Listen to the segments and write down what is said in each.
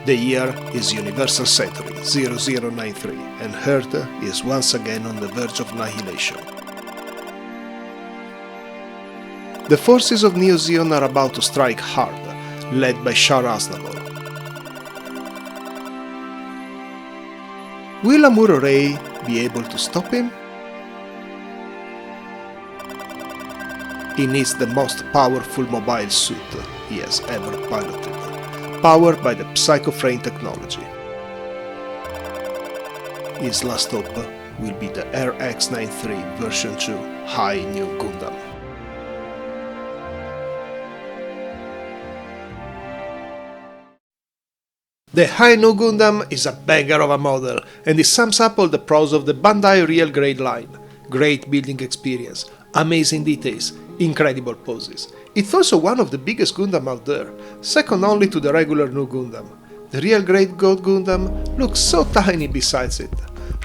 The year is Universal Century 0093 and Earth is once again on the verge of annihilation. The forces of Neo Zeon are about to strike hard, led by Shah Aznavour. Will Amuro Ray be able to stop him? He needs the most powerful mobile suit he has ever piloted, powered by the Psycho-Frame technology. His last hope will be the RX-93-V2 Hi-v Gundam. The Hi-v Gundam is a banger of a model, and it sums up all the pros of the Bandai Real Grade line. Great building experience, amazing details, incredible poses. It's also one of the biggest Gundam out there, second only to the regular new Gundam. The Real Grade God Gundam looks so tiny besides it.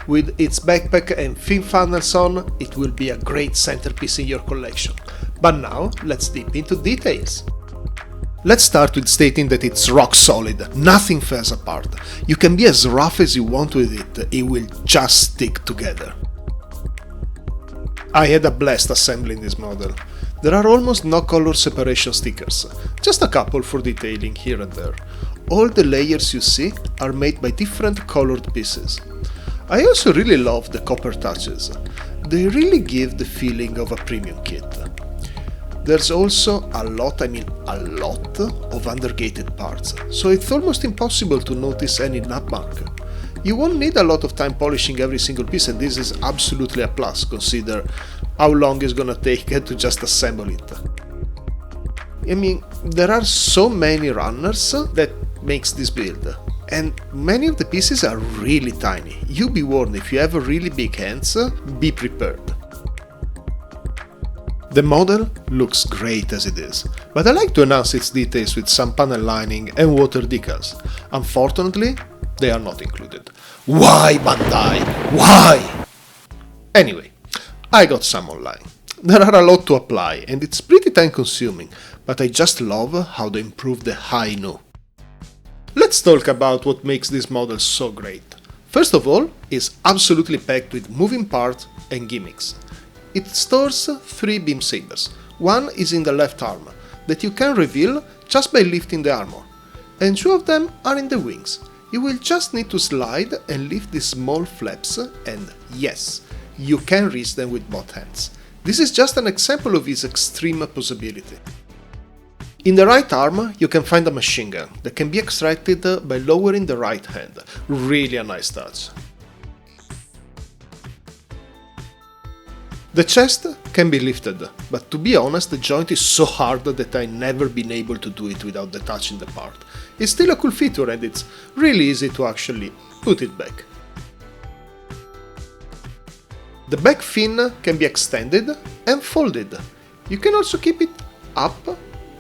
With its backpack and fin funnels on, it will be a great centerpiece in your collection. But now, let's dip into details. Let's start with stating that it's rock solid, nothing falls apart. You can be as rough as you want with it will just stick together. I had a blast assembling this model. There are almost no color separation stickers, just a couple for detailing here and there. All the layers you see are made by different colored pieces. I also really love the copper touches. They really give the feeling of a premium kit. There's also a lot of undergated parts, so it's almost impossible to notice any nub mark. You won't need a lot of time polishing every single piece, and this is absolutely a plus, consider how long it's gonna take to just assemble it. I mean, there are so many runners that makes this build, and many of the pieces are really tiny. You be warned, if you have really big hands, be prepared. The model looks great as it is, but I like to enhance its details with some panel lining and water decals. Unfortunately, they are not included. Why, Bandai? Why? Anyway, I got some online. There are a lot to apply and it's pretty time consuming, but I just love how they improved the Hi-v. Let's talk about what makes this model so great. First of all, it's absolutely packed with moving parts and gimmicks. It stores 3 beam sabers. One is in the left arm, that you can reveal just by lifting the armor, and 2 of them are in the wings. You will just need to slide and lift these small flaps, and yes, you can reach them with both hands. This is just an example of its extreme possibility. In the right arm, you can find a machine gun that can be extracted by lowering the right hand. Really a nice touch. The chest can be lifted, but to be honest, the joint is so hard that I've never been able to do it without detaching the part. It's still a cool feature and it's really easy to actually put it back. The back fin can be extended and folded. You can also keep it up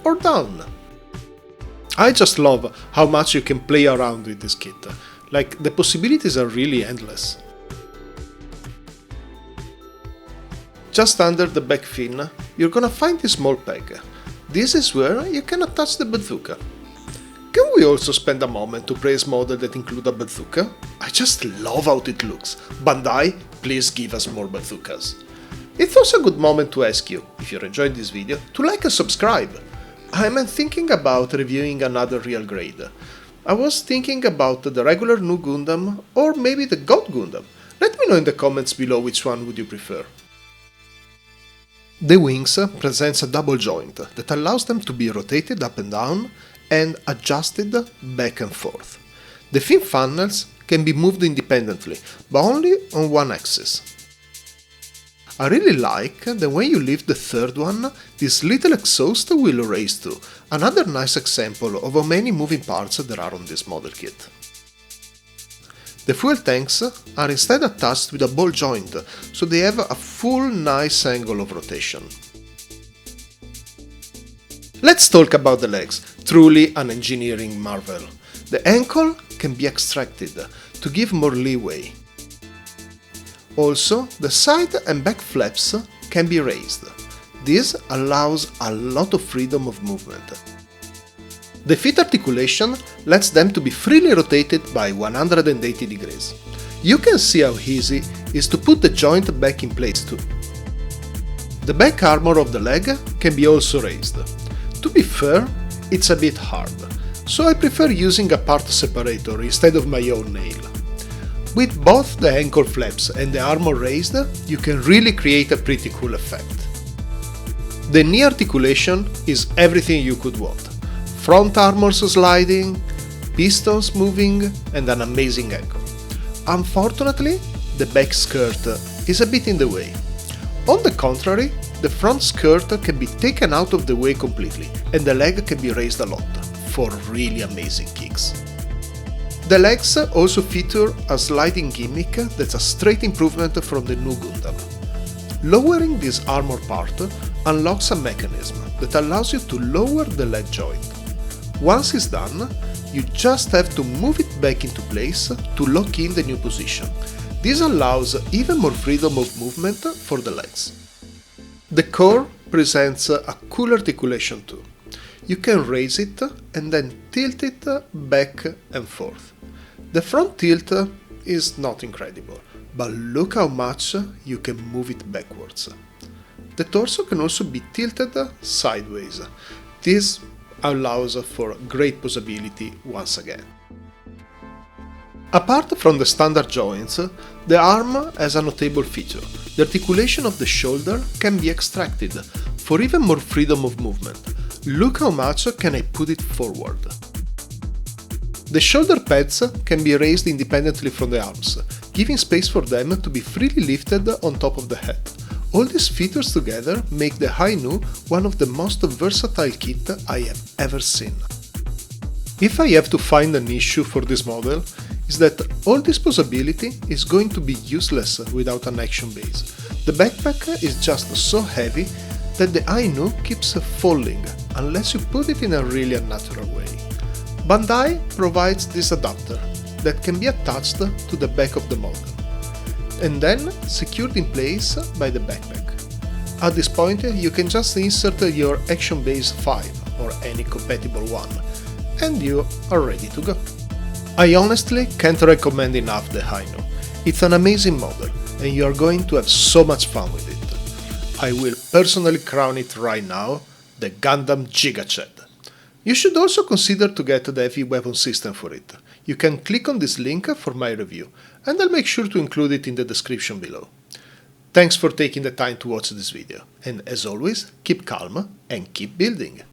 or down. I just love how much you can play around with this kit. Like, the possibilities are really endless. Just under the back fin, you're gonna find this small peg. This is where you can attach the bazooka. Can we also spend a moment to praise model that include a bazooka? I just love how it looks. Bandai, please give us more bazookas. It's also a good moment to ask you, if you're enjoying this video, to like and subscribe. I'm thinking about reviewing another real grade. I was thinking about the regular new Gundam or maybe the God Gundam. Let me know in the comments below which one would you prefer. The wings presents a double joint that allows them to be rotated up and down and adjusted back and forth. The fin funnels can be moved independently, but only on one axis. I really like that when you lift the third one, this little exhaust will raise too, another nice example of how many moving parts there are on this model kit. The fuel tanks are instead attached with a ball joint, so they have a full nice angle of rotation. Let's talk about the legs, truly an engineering marvel. The ankle can be extracted to give more leeway. Also, the side and back flaps can be raised. This allows a lot of freedom of movement. The feet articulation lets them to be freely rotated by 180 degrees. You can see how easy it is to put the joint back in place too. The back armor of the leg can be also raised. To be fair, it's a bit hard, so I prefer using a part separator instead of my own nail. With both the ankle flaps and the armor raised, you can really create a pretty cool effect. The knee articulation is everything you could want. Front armors sliding, pistons moving, and an amazing angle. Unfortunately, the back skirt is a bit in the way. On the contrary, the front skirt can be taken out of the way completely, and the leg can be raised a lot, for really amazing kicks. The legs also feature a sliding gimmick that's a straight improvement from the new Gundam. Lowering this armor part unlocks a mechanism that allows you to lower the leg joint. Once it's done, you just have to move it back into place to lock in the new position. This allows even more freedom of movement for the legs. The core presents a cool articulation too. You can raise it and then tilt it back and forth. The front tilt is not incredible, but look how much you can move it backwards. The torso can also be tilted sideways. This allows for great posability once again. Apart from the standard joints, the arm has a notable feature. The articulation of the shoulder can be extracted for even more freedom of movement. Look how much can I put it forward. The shoulder pads can be raised independently from the arms, giving space for them to be freely lifted on top of the head. All these features together make the Hi-Nu one of the most versatile kit I have ever seen. If I have to find an issue for this model, is that all this posability is going to be useless without an action base. The backpack is just so heavy that the Hi-Nu keeps falling unless you put it in a really unnatural way. Bandai provides this adapter that can be attached to the back of the model and then secured in place by the backpack. At this point, you can just insert your Action Base 5 or any compatible one, and you are ready to go. I honestly can't recommend enough the Hi-Nu. It's an amazing model, and you are going to have so much fun with it. I will personally crown it right now the Gundam Giga Chad. You should also consider to get the heavy weapon system for it. You can click on this link for my review, and I'll make sure to include it in the description below. Thanks for taking the time to watch this video, and as always, keep calm and keep building.